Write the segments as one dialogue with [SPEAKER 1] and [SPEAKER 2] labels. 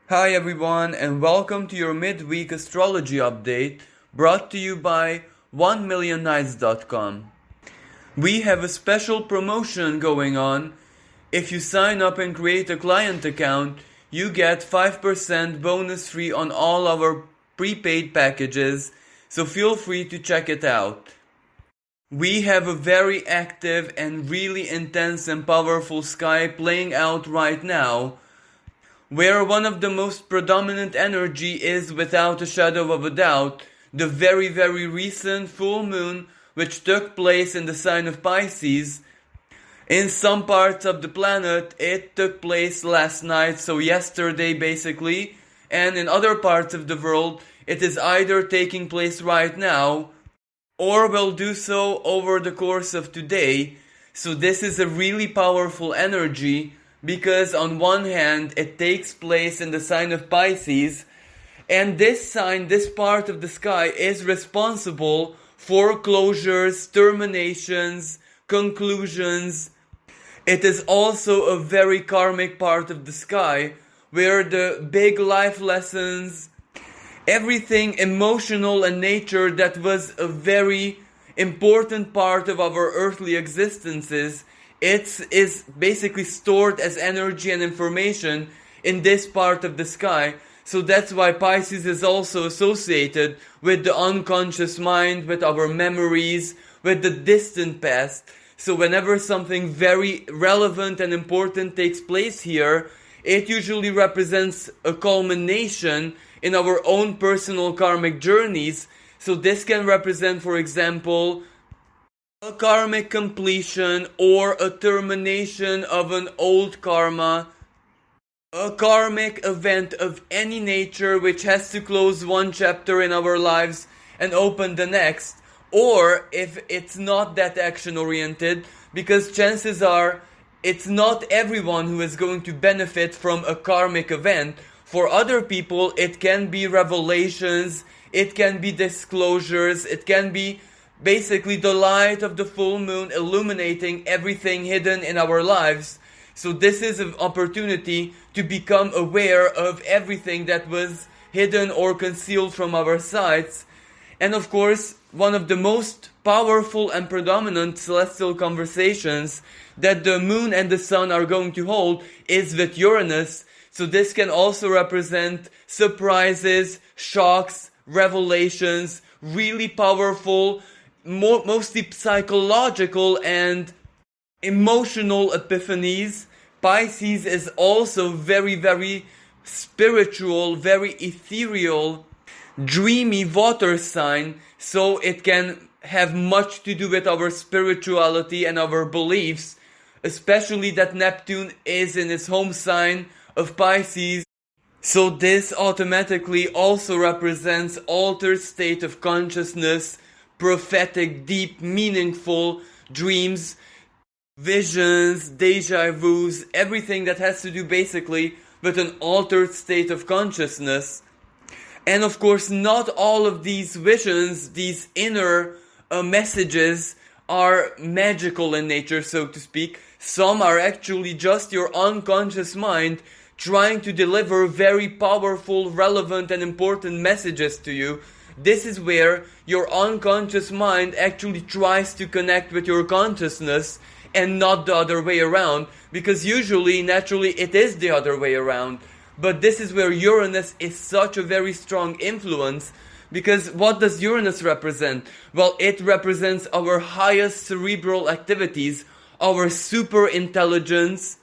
[SPEAKER 1] Hi everyone, and welcome to your midweek astrology update brought to you by 1millionnights.com. We have a special promotion going on. If you sign up and create a client account, you get 5% bonus free on all our prepaid packages, so feel free to check it out. We have a very active and really intense and powerful sky playing out right now, where one of the most predominant energy is, without a shadow of a doubt, the very recent full moon which took place in the sign of Pisces. In some parts of the planet it took place last night, so yesterday basically, and in other parts of the world it is either taking place right now or will do so over the course of today. So this is a really powerful energy, because on one hand it takes place in the sign of Pisces, and this sign, this part of the sky, is responsible for closures, terminations, conclusions. It is also a very karmic part of the sky, where the big life lessons, everything emotional in nature that was a very important part of our earthly existences, it is basically stored as energy and information in this part of the sky. So that's why Pisces is also associated with the unconscious mind, with our memories, with the distant past. So whenever something very relevant and important takes place here, it usually represents a culmination in our own personal karmic journeys. So this can represent, for example, a karmic completion or a termination of an old karma, a karmic event of any nature which has to close one chapter in our lives and open the next. Or if it's not that action oriented, because chances are it's not everyone who is going to benefit from a karmic event. For other people it can be revelations, it can be disclosures, it can be basically the light of the full moon illuminating everything hidden in our lives. So this is an opportunity to become aware of everything that was hidden or concealed from our sights. And of course, one of the most powerful and predominant celestial conversations that the moon and the sun are going to hold is with Uranus. So this can also represent surprises, shocks, revelations, really powerful, mostly psychological and emotional epiphanies. Pisces is also very spiritual, very ethereal, dreamy water sign, so it can have much to do with our spirituality and our beliefs, especially that Neptune is in its home sign of Pisces. So this automatically also represents altered state of consciousness, prophetic, deep, meaningful dreams, visions, deja vus, everything that has to do basically with an altered state of consciousness. And of course, not all of these visions, these inner messages, are magical in nature, so to speak. Some are actually just your unconscious mind trying to deliver very powerful, relevant, and important messages to you. This is where your unconscious mind actually tries to connect with your consciousness and not the other way around, because usually, naturally, it is the other way around. But this is where Uranus is such a very strong influence, because what does Uranus represent? Well, it represents our highest cerebral activities, our super intelligence.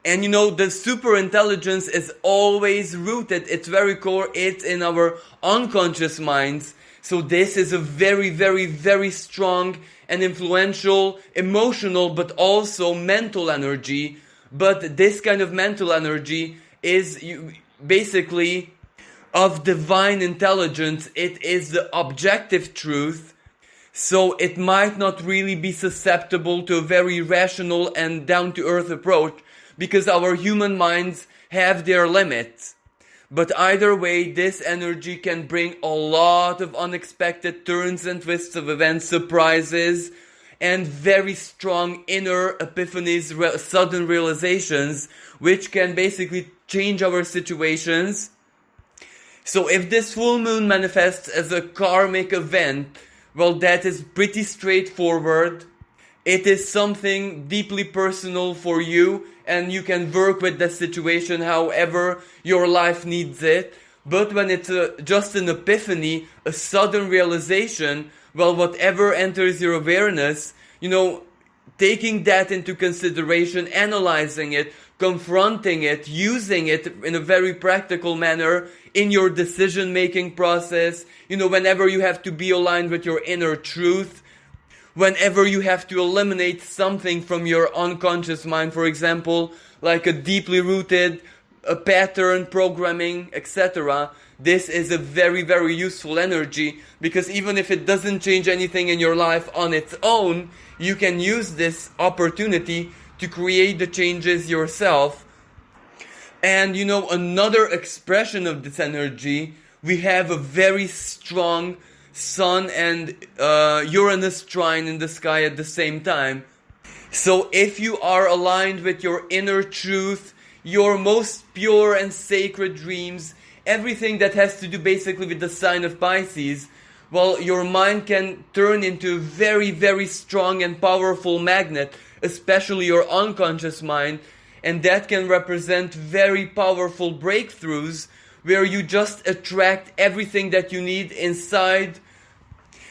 [SPEAKER 1] And the super intelligence is always rooted, its very core, it's in our unconscious minds. So this is a very strong and influential, emotional, but also mental energy. But this kind of mental energy is basically of divine intelligence. It is the objective truth. So it might not really be susceptible to a very rational and down-to-earth approach, because our human minds have their limits. But either way, this energy can bring a lot of unexpected turns and twists of events, surprises, and very strong inner epiphanies, sudden realizations, which can basically change our situations. So if this full moon manifests as a karmic event, well, that is pretty straightforward. It is something deeply personal for you, and you can work with that situation however your life needs it. But when it's just an epiphany, a sudden realization, well, whatever enters your awareness, taking that into consideration, analyzing it, confronting it, using it in a very practical manner in your decision-making process, whenever you have to be aligned with your inner truth, whenever you have to eliminate something from your unconscious mind, for example, like a deeply rooted pattern, programming, etc. This is a very, very useful energy, because even if it doesn't change anything in your life on its own, you can use this opportunity to create the changes yourself. And another expression of this energy, we have a very strong Sun and Uranus trine in the sky at the same time. So if you are aligned with your inner truth, your most pure and sacred dreams, everything that has to do basically with the sign of Pisces, well, your mind can turn into a very, very strong and powerful magnet, especially your unconscious mind, and that can represent very powerful breakthroughs where you just attract everything that you need inside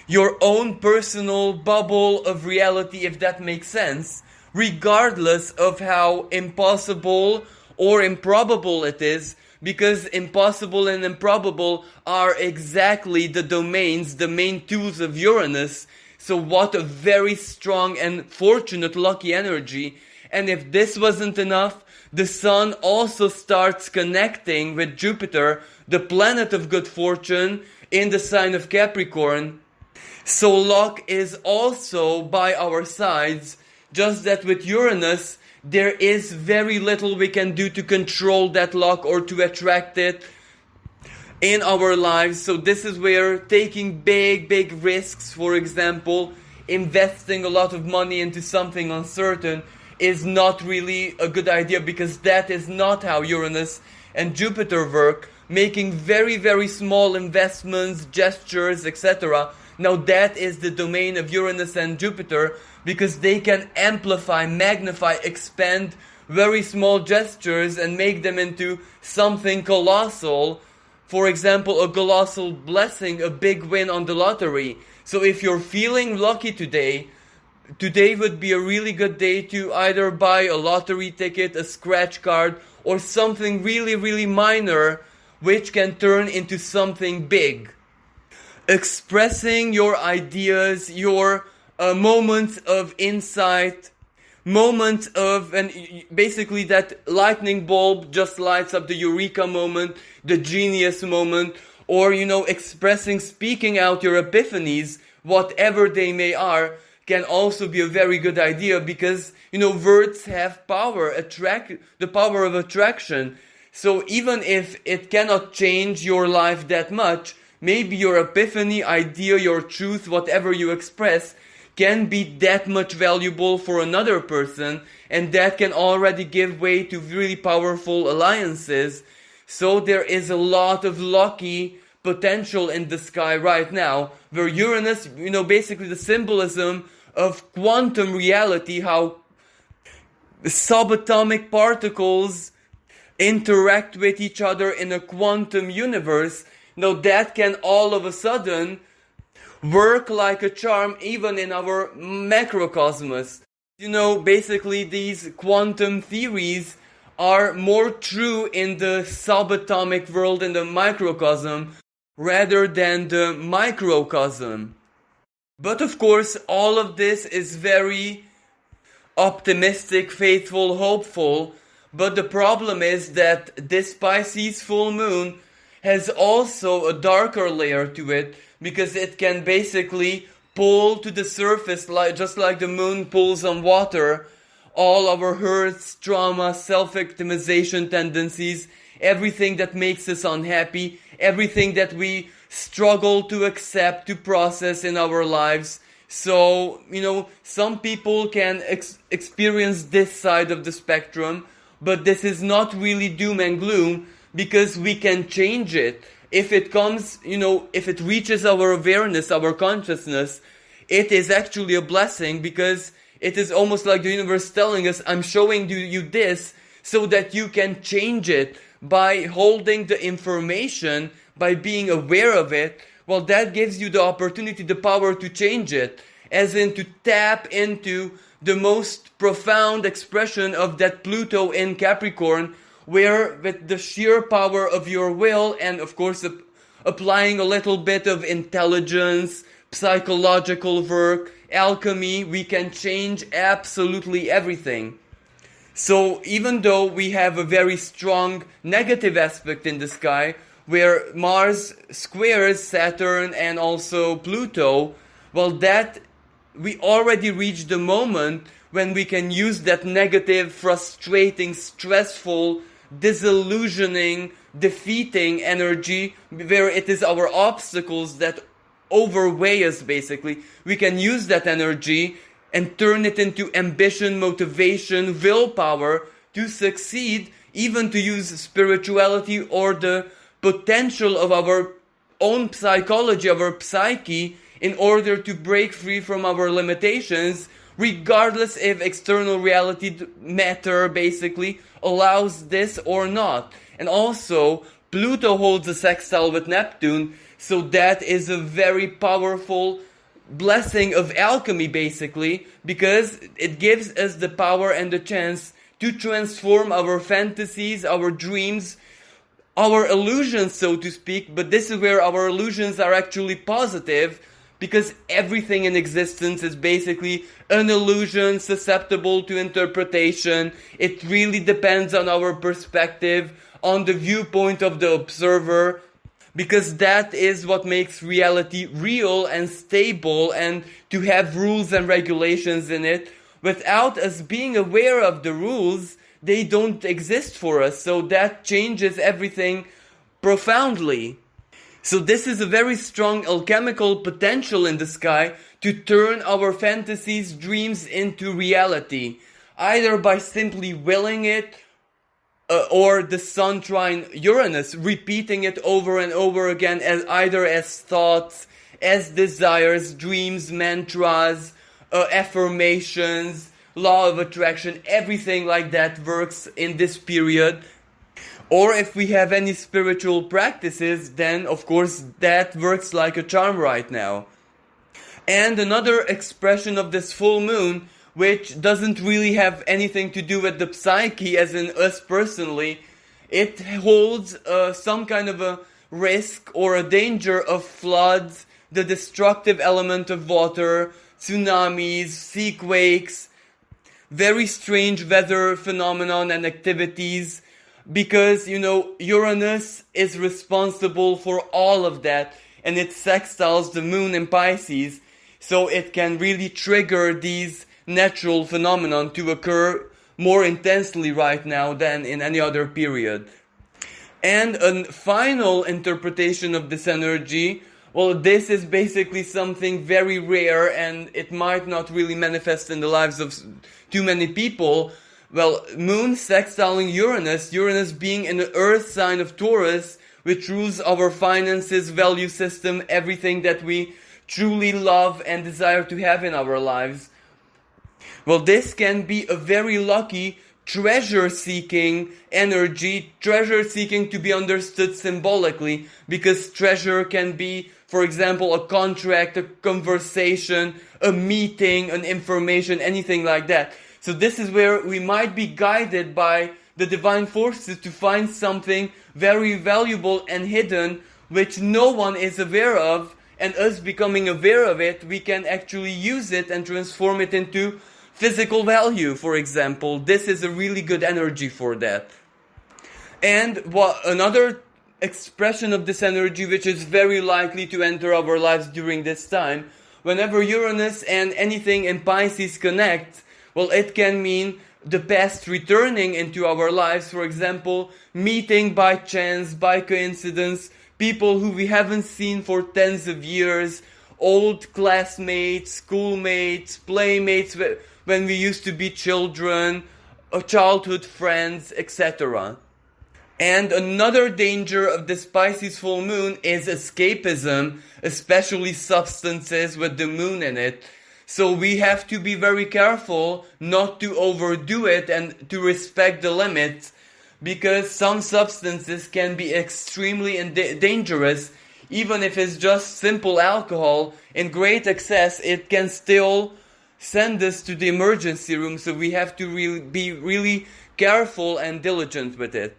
[SPEAKER 1] your own personal bubble of reality, if that makes sense, regardless of how impossible or improbable it is, because impossible and improbable are exactly the domains, the main tools of Uranus. So what a very strong and fortunate, lucky energy. And if this wasn't enough, the Sun also starts connecting with Jupiter, the planet of good fortune, in the sign of Capricorn. So luck is also by our sides, just that with Uranus, there is very little we can do to control that luck or to attract it in our lives. So this is where taking big, big risks, for example, investing a lot of money into something uncertain, is not really a good idea, because that is not how Uranus and Jupiter work. Making very, very small investments, gestures, etc. Now that is the domain of Uranus and Jupiter, because they can amplify, magnify, expand very small gestures and make them into something colossal. For example, a colossal blessing, a big win on the lottery. So if you're feeling lucky today would be a really good day to either buy a lottery ticket, a scratch card, or something really, really minor, which can turn into something big. Expressing your ideas, your moments of insight, moments of, and basically that lightning bulb just lights up the eureka moment, the genius moment, or expressing, speaking out your epiphanies, whatever they may are, can also be a very good idea, because words have power, the power of attraction. So even if it cannot change your life that much, maybe your epiphany, idea, your truth, whatever you express, can be that much valuable for another person, and that can already give way to really powerful alliances. So there is a lot of lucky potential in the sky right now, where Uranus, basically the symbolism of quantum reality, how subatomic particles interact with each other in a quantum universe. Now that can all of a sudden work like a charm even in our macrocosmos. Basically these quantum theories are more true in the subatomic world, in the microcosm, rather than the microcosm. But of course, all of this is very optimistic, faithful, hopeful. But the problem is that this Pisces full moon has also a darker layer to it, because it can basically pull to the surface, just like the moon pulls on water, all our hurts, trauma, self-victimization tendencies, everything that makes us unhappy, everything that we struggle to accept, to process in our lives. So, some people can experience this side of the spectrum, but this is not really doom and gloom, because we can change it. If it comes, if it reaches our awareness, our consciousness, it is actually a blessing, because it is almost like the universe telling us, I'm showing you this so that you can change it by holding the information, by being aware of it. Well, that gives you the opportunity, the power to change it, as in to tap into the most profound expression of that Pluto in Capricorn, where with the sheer power of your will and of course applying a little bit of intelligence, psychological work, alchemy, we can change absolutely everything. So even though we have a very strong negative aspect in the sky, where Mars squares Saturn and also Pluto, well, that we already reached the moment when we can use that negative, frustrating, stressful, disillusioning, defeating energy, where it is our obstacles that overweigh us, basically. We can use that energy and turn it into ambition, motivation, willpower to succeed, even to use spirituality or the potential of our own psychology, our psyche, in order to break free from our limitations, regardless if external reality, matter, basically, allows this or not. And also, Pluto holds a sextile with Neptune, so that is a very powerful blessing of alchemy, basically, because it gives us the power and the chance to transform our fantasies, our dreams, our illusions, so to speak. But this is where our illusions are actually positive, because everything in existence is basically an illusion susceptible to interpretation. It really depends on our perspective, on the viewpoint of the observer, because that is what makes reality real and stable, and to have rules and regulations in it. Without us being aware of the rules, they don't exist for us, so that changes everything profoundly. So this is a very strong alchemical potential in the sky to turn our fantasies, dreams into reality, either by simply willing it, or the Sun trine Uranus, repeating it over and over again, as either as thoughts, as desires, dreams, mantras, affirmations, law of attraction, everything like that works in this period. Or if we have any spiritual practices, then of course that works like a charm right now. And another expression of this full moon, which doesn't really have anything to do with the psyche as in us personally, it holds some kind of a risk or a danger of floods, the destructive element of water, tsunamis, seaquakes, very strange weather phenomenon and activities, because, Uranus is responsible for all of that, and it sextiles the moon in Pisces, so it can really trigger these natural phenomenon to occur more intensely right now than in any other period. And a final interpretation of this energy, well, this is basically something very rare, and it might not really manifest in the lives of too many people. Well, moon sextiling Uranus, Uranus being in the earth sign of Taurus, which rules our finances, value system, everything that we truly love and desire to have in our lives. Well, this can be a very lucky treasure-seeking energy, treasure-seeking to be understood symbolically, because treasure can be, for example, a contract, a conversation, a meeting, an information, anything like that. So this is where we might be guided by the divine forces to find something very valuable and hidden, which no one is aware of, and us becoming aware of it, we can actually use it and transform it into physical value, for example. This is a really good energy for that. And another expression of this energy, which is very likely to enter our lives during this time, whenever Uranus and anything in Pisces connect, well, it can mean the past returning into our lives. For example, meeting by chance, by coincidence, people who we haven't seen for tens of years, old classmates, schoolmates, playmates when we used to be children, childhood friends, etc. And another danger of the Pisces full moon is escapism, especially substances with the moon in it. So we have to be very careful not to overdo it and to respect the limits, because some substances can be extremely dangerous. Even if it's just simple alcohol, in great excess, it can still send us to the emergency room. So we have to be really careful and diligent with it.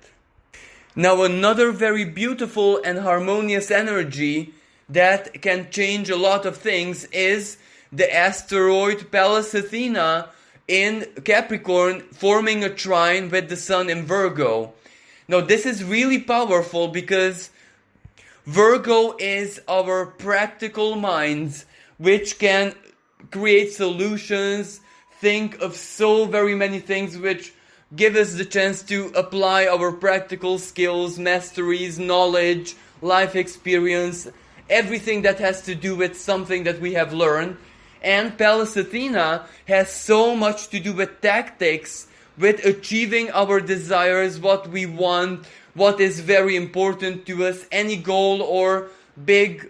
[SPEAKER 1] Now, another very beautiful and harmonious energy that can change a lot of things is the asteroid Pallas Athena in Capricorn, forming a trine with the Sun in Virgo. Now, this is really powerful because Virgo is our practical minds, which can create solutions, think of so very many things, which give us the chance to apply our practical skills, masteries, knowledge, life experience, everything that has to do with something that we have learned. And Pallas Athena has so much to do with tactics, with achieving our desires, what we want, what is very important to us, any goal or big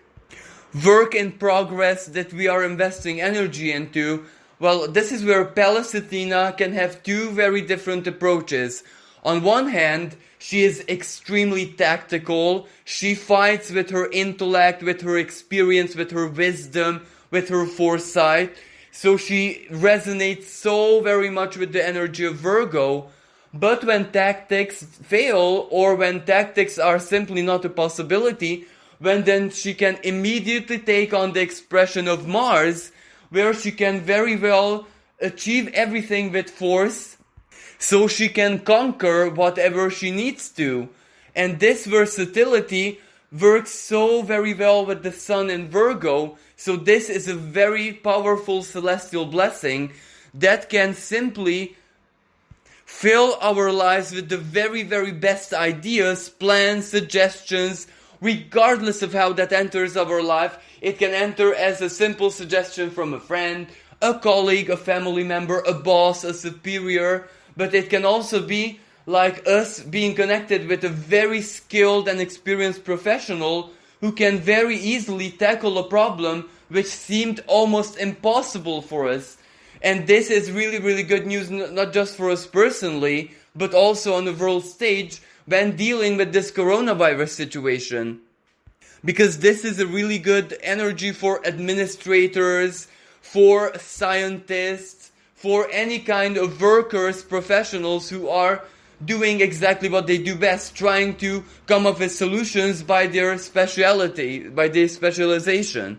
[SPEAKER 1] work in progress that we are investing energy into. Well, this is where Pallas Athena can have two very different approaches. On one hand, she is extremely tactical. She fights with her intellect, with her experience, with her wisdom, with her foresight. So she resonates so very much with the energy of Virgo. But when tactics fail, or when tactics are simply not a possibility, then she can immediately take on the expression of Mars, where she can very well achieve everything with force, so she can conquer whatever she needs to. And this versatility works so very well with the Sun in Virgo. So this is a very powerful celestial blessing that can simply fill our lives with the very, very best ideas, plans, suggestions, regardless of how that enters our life. It can enter as a simple suggestion from a friend, a colleague, a family member, a boss, a superior, but it can also be like us being connected with a very skilled and experienced professional who can very easily tackle a problem which seemed almost impossible for us. And this is really, really good news, not just for us personally, but also on the world stage when dealing with this coronavirus situation. Because this is a really good energy for administrators, for scientists, for any kind of workers, professionals who are doing exactly what they do best, trying to come up with solutions by their speciality, by their specialization.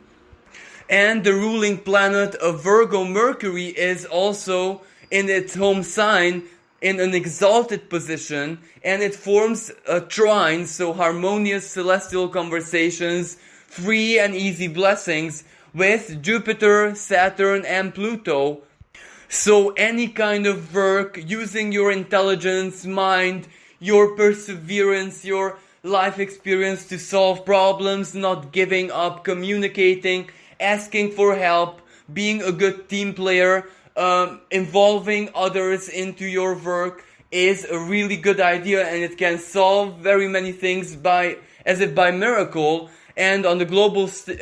[SPEAKER 1] And the ruling planet of Virgo, Mercury, is also in its home sign in an exalted position, and it forms a trine, so harmonious celestial conversations, free and easy blessings with Jupiter, Saturn, and Pluto. So any kind of work using your intelligence, mind, your perseverance, your life experience to solve problems, not giving up, communicating, asking for help, being a good team player, involving others into your work is a really good idea, and it can solve very many things as if by miracle. And on the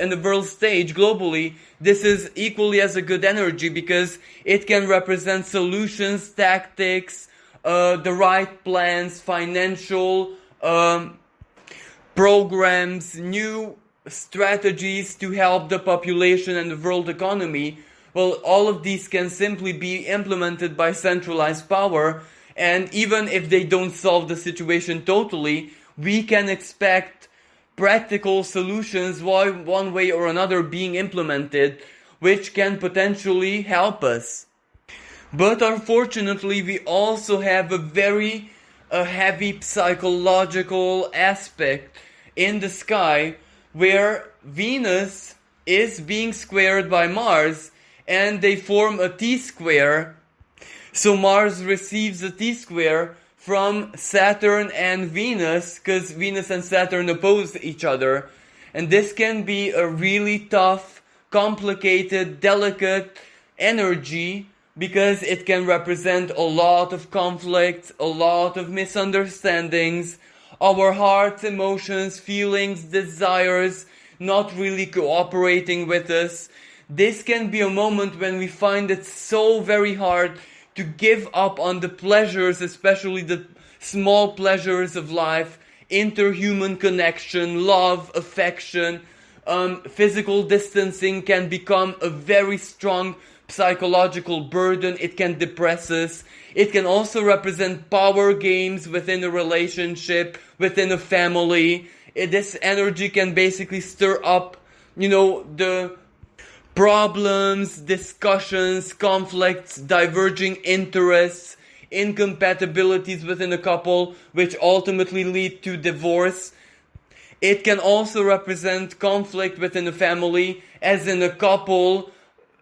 [SPEAKER 1] and the world stage globally, this is equally as a good energy because it can represent solutions, tactics, the right plans, financial programs, new strategies to help the population and the world economy. Well, all of these can simply be implemented by centralized power, and even if they don't solve the situation totally, we can expect practical solutions one way or another being implemented, which can potentially help us. But unfortunately, we also have a very heavy psychological aspect in the sky where Venus is being squared by Mars, and they form a T-square. So Mars receives a T-square from Saturn and Venus, because Venus and Saturn oppose each other. And this can be a really tough complicated, delicate energy, because it can represent a lot of conflict, a lot of misunderstandings, our hearts, emotions, feelings, desires not really cooperating with us. This can be a moment when we find it so very hard to give up on the pleasures, especially the small pleasures of life, interhuman connection, love, affection. Physical distancing can become a very strong psychological burden. It can depress us. It can also represent power games within a relationship, within a family. This energy can basically stir up, the problems, discussions, conflicts, diverging interests, incompatibilities within a couple, which ultimately lead to divorce. It can also represent conflict within a family, as in a couple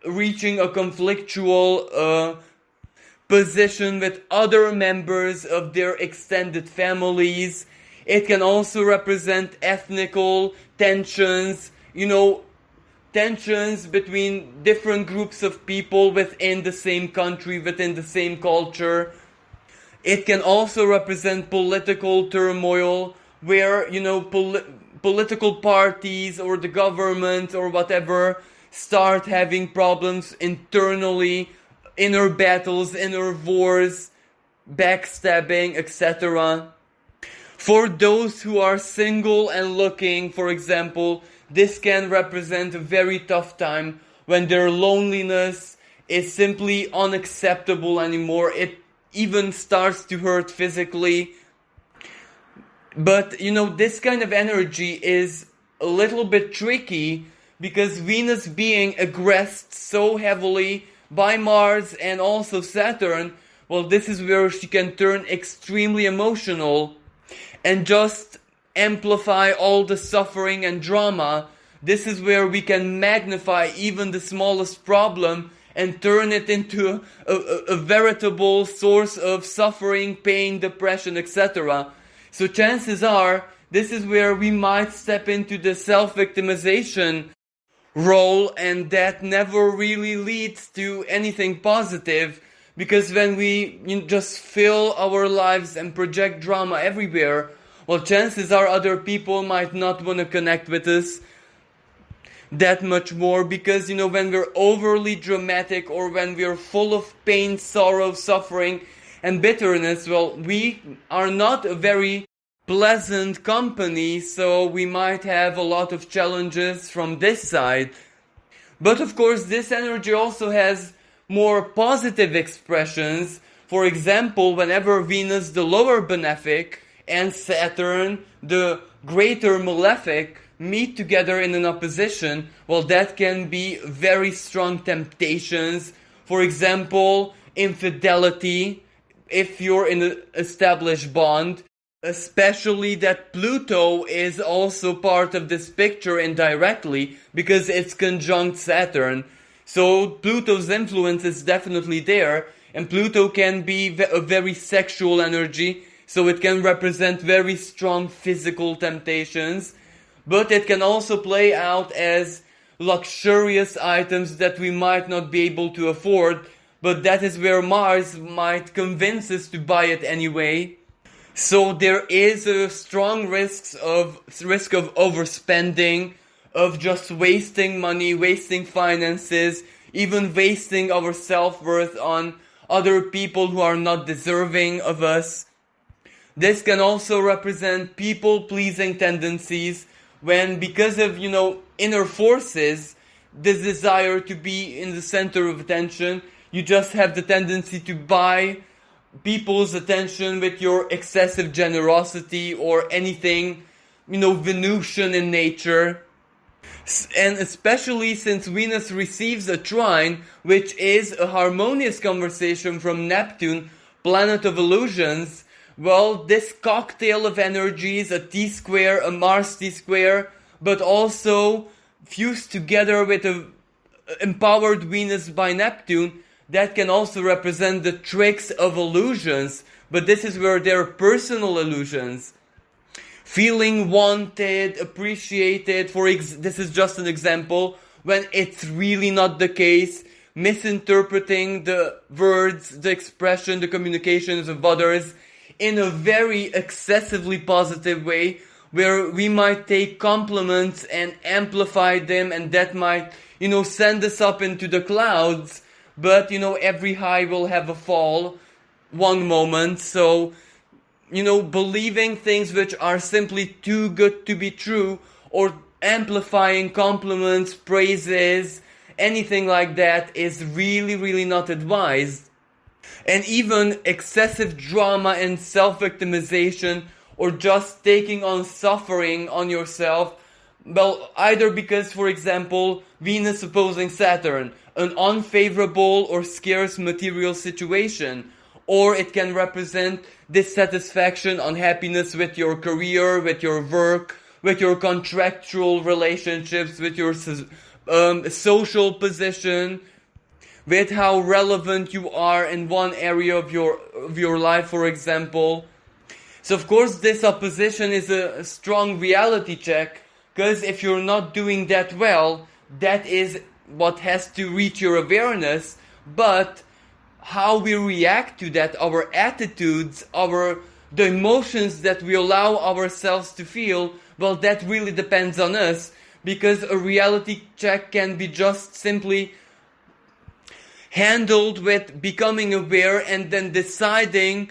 [SPEAKER 1] reaching a conflictual position with other members of their extended families. It can also represent ethnical tensions, tensions between different groups of people within the same country, within the same culture. It can also represent political turmoil, where, political parties or the government or whatever start having problems internally, inner battles, inner wars, backstabbing, etc. For those who are single and looking, for example, this can represent a very tough time when their loneliness is simply unacceptable anymore. It even starts to hurt physically. But, this kind of energy is a little bit tricky, because Venus being aggressed so heavily by Mars and also Saturn, well, this is where she can turn extremely emotional and just amplify all the suffering and drama. This is where we can magnify even the smallest problem and turn it into a veritable source of suffering, pain, depression, etc. So chances are, this is where we might step into the self-victimization role, and that never really leads to anything positive, because when we just fill our lives and project drama everywhere, well, chances are other people might not want to connect with us that much more, because when we're overly dramatic, or when we're full of pain, sorrow, suffering and bitterness, well, we are not a very pleasant company, so we might have a lot of challenges from this side. But of course, this energy also has more positive expressions. For example, whenever Venus, the lower benefic, and Saturn, the greater malefic, meet together in an opposition, well, that can be very strong temptations. For example, infidelity, if you're in an established bond. Especially that Pluto is also part of this picture indirectly, because it's conjunct Saturn. So Pluto's influence is definitely there, and Pluto can be a very sexual energy, so it can represent very strong physical temptations, but it can also play out as luxurious items that we might not be able to afford, but that is where Mars might convince us to buy it anyway. So there is a strong risk of overspending, of just wasting money, wasting finances, even wasting our self-worth on other people who are not deserving of us. This can also represent people-pleasing tendencies, when because of, inner forces, this desire to be in the center of attention, you just have the tendency to buy people's attention with your excessive generosity or anything, Venusian in nature. And especially since Venus receives a trine, which is a harmonious conversation from Neptune, planet of illusions, well, this cocktail of energies, a T-square, a Mars T-square, but also fused together with a empowered Venus by Neptune, that can also represent the tricks of illusions, but this is where they're personal illusions. Feeling wanted, appreciated, this is just an example, when it's really not the case, misinterpreting the words, the expression, the communications of others in a very excessively positive way, where we might take compliments and amplify them, and that might, send us up into the clouds. But, every high will have a fall one moment. So, believing things which are simply too good to be true, or amplifying compliments, praises, anything like that is really, really not advised. And even excessive drama and self-victimization, or just taking on suffering on yourself, well, either because, for example, Venus opposing Saturn, an unfavorable or scarce material situation, or it can represent dissatisfaction, unhappiness with your career, with your work, with your contractual relationships, with your social position, with how relevant you are in one area of your life, for example. So of course this opposition is a strong reality check, because if you're not doing that well, that is what has to reach your awareness. But how we react to that, our attitudes, the emotions that we allow ourselves to feel, well, that really depends on us, because a reality check can be just simply handled with becoming aware and then deciding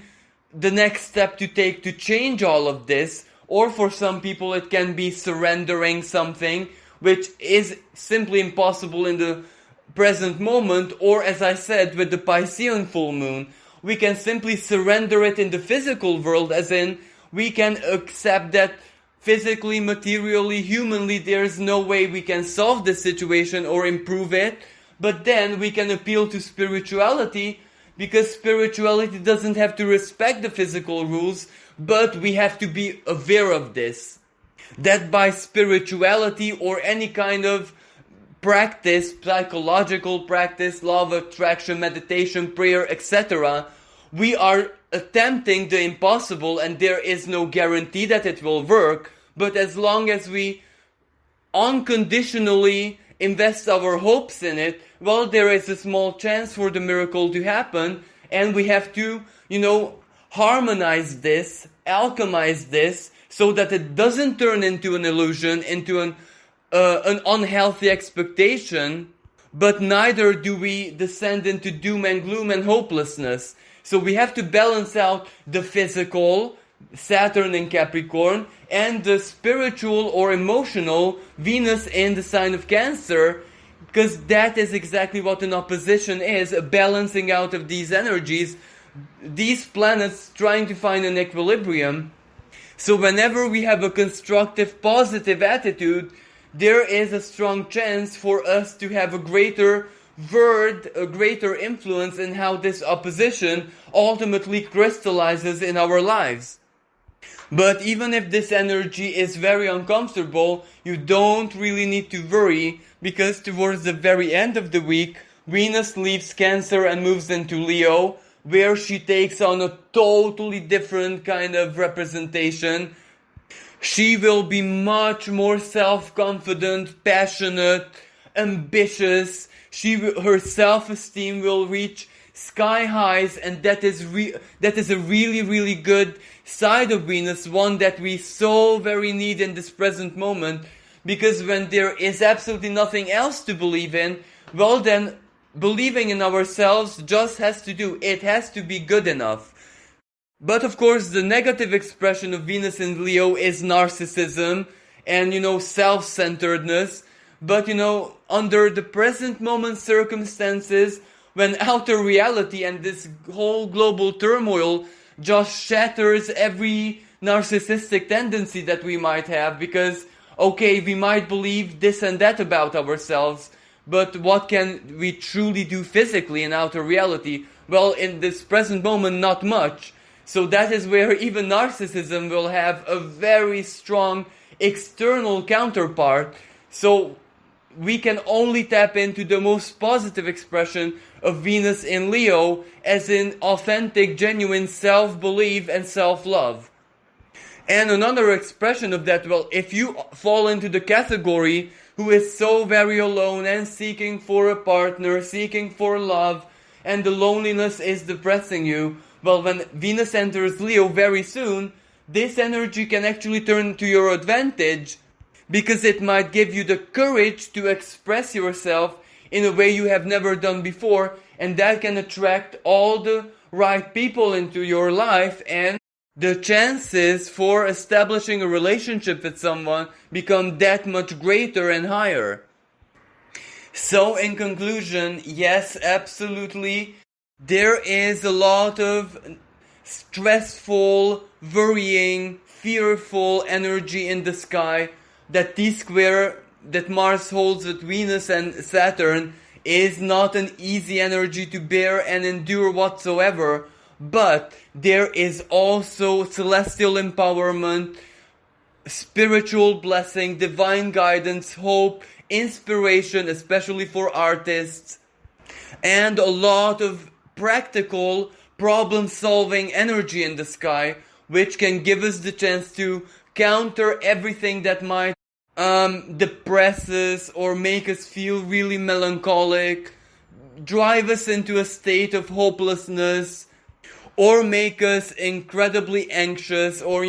[SPEAKER 1] the next step to take to change all of this. Or for some people it can be surrendering something, which is simply impossible in the present moment. Or, as I said, with the Piscean full moon, we can simply surrender it in the physical world, as in we can accept that physically, materially, humanly, there's no way we can solve this situation or improve it. But then we can appeal to spirituality, because spirituality doesn't have to respect the physical rules, but we have to be aware of this. That by spirituality or any kind of practice, psychological practice, law of attraction, meditation, prayer, etc., we are attempting the impossible, and there is no guarantee that it will work. But as long as we unconditionally invest our hopes in it, well, there is a small chance for the miracle to happen. And we have to, harmonize this, alchemize this, so that it doesn't turn into an illusion, into an unhealthy expectation, but neither do we descend into doom and gloom and hopelessness. So we have to balance out the physical, Saturn in Capricorn, and the spiritual or emotional, Venus in the sign of Cancer, because that is exactly what an opposition is, a balancing out of these energies, these planets trying to find an equilibrium. So whenever we have a constructive, positive attitude, there is a strong chance for us to have a greater word, a greater influence in how this opposition ultimately crystallizes in our lives. But even if this energy is very uncomfortable, you don't really need to worry, because towards the very end of the week, Venus leaves Cancer and moves into Leo, where she takes on a totally different kind of representation. She will be much more self-confident, passionate, ambitious. Her self-esteem will reach sky highs, and that is a really, really good side of Venus, one that we so very need in this present moment. Because when there is absolutely nothing else to believe in, well then, believing in ourselves just has to be good enough. But of course, the negative expression of Venus in Leo is narcissism and, self-centeredness. But, under the present moment circumstances, when outer reality and this whole global turmoil just shatters every narcissistic tendency that we might have, because, okay, we might believe this and that about ourselves, but what can we truly do physically in outer reality? Well, in this present moment, not much. So that is where even narcissism will have a very strong external counterpart. So we can only tap into the most positive expression of Venus in Leo, as in authentic, genuine self-belief and self-love. And another expression of that, well, if you fall into the category who is so very alone and seeking for a partner, seeking for love, and the loneliness is depressing you. Well, when Venus enters Leo very soon, this energy can actually turn to your advantage, because it might give you the courage to express yourself in a way you have never done before, and that can attract all the right people into your life, and the chances for establishing a relationship with someone become that much greater and higher. So in conclusion, yes, absolutely, there is a lot of stressful, worrying, fearful energy in the sky. That T-square that Mars holds with Venus and Saturn is not an easy energy to bear and endure whatsoever. But there is also celestial empowerment, spiritual blessing, divine guidance, hope, inspiration, especially for artists, and a lot of practical problem-solving energy in the sky, which can give us the chance to counter everything that might depress us or make us feel really melancholic, drive us into a state of hopelessness, or make us incredibly anxious, or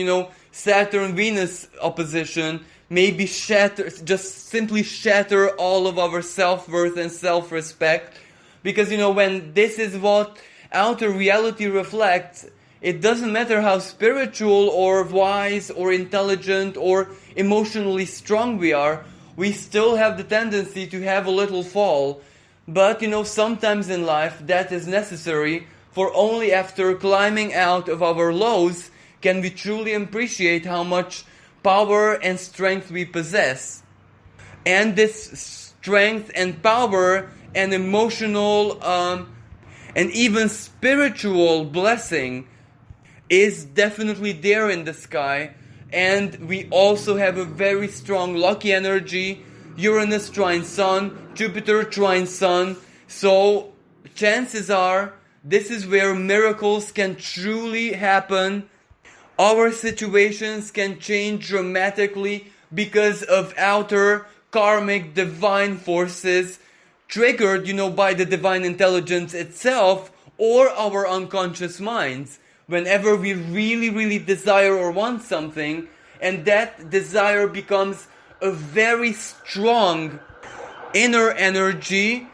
[SPEAKER 1] Saturn-Venus opposition maybe just simply shatter all of our self-worth and self-respect. Because when this is what outer reality reflects, it doesn't matter how spiritual or wise or intelligent or emotionally strong we are, we still have the tendency to have a little fall. But sometimes in life that is necessary, for only after climbing out of our lows can we truly appreciate how much power and strength we possess. And this strength and power and emotional and even spiritual blessing is definitely there in the sky. And we also have a very strong lucky energy. Uranus trine Sun, Jupiter trine Sun. So chances are this is where miracles can truly happen. Our situations can change dramatically because of outer karmic divine forces triggered, by the divine intelligence itself or our unconscious minds. Whenever we really, really desire or want something, and that desire becomes a very strong inner energy,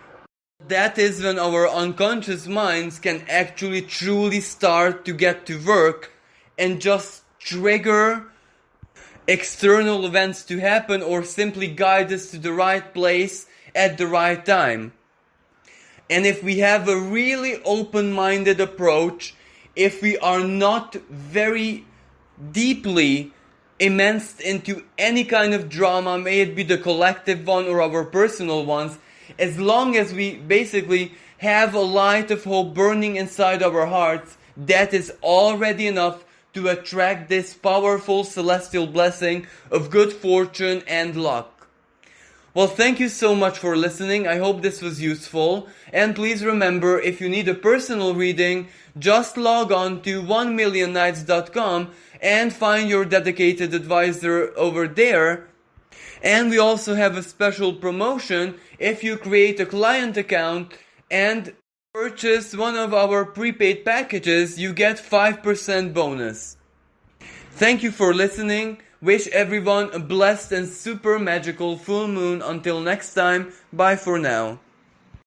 [SPEAKER 1] that is when our unconscious minds can actually truly start to get to work and just trigger external events to happen, or simply guide us to the right place at the right time. And if we have a really open-minded approach, if we are not very deeply immersed into any kind of drama, may it be the collective one or our personal ones, as long as we basically have a light of hope burning inside our hearts, that is already enough to attract this powerful celestial blessing of good fortune and luck. Well, thank you so much for listening. I hope this was useful. And please remember, if you need a personal reading, just log on to 1millionnights.com and find your dedicated advisor over there. And we also have a special promotion. If you create a client account and purchase one of our prepaid packages, you get 5% bonus. Thank you for listening. Wish everyone a blessed and super magical full moon. Until next time, bye for now.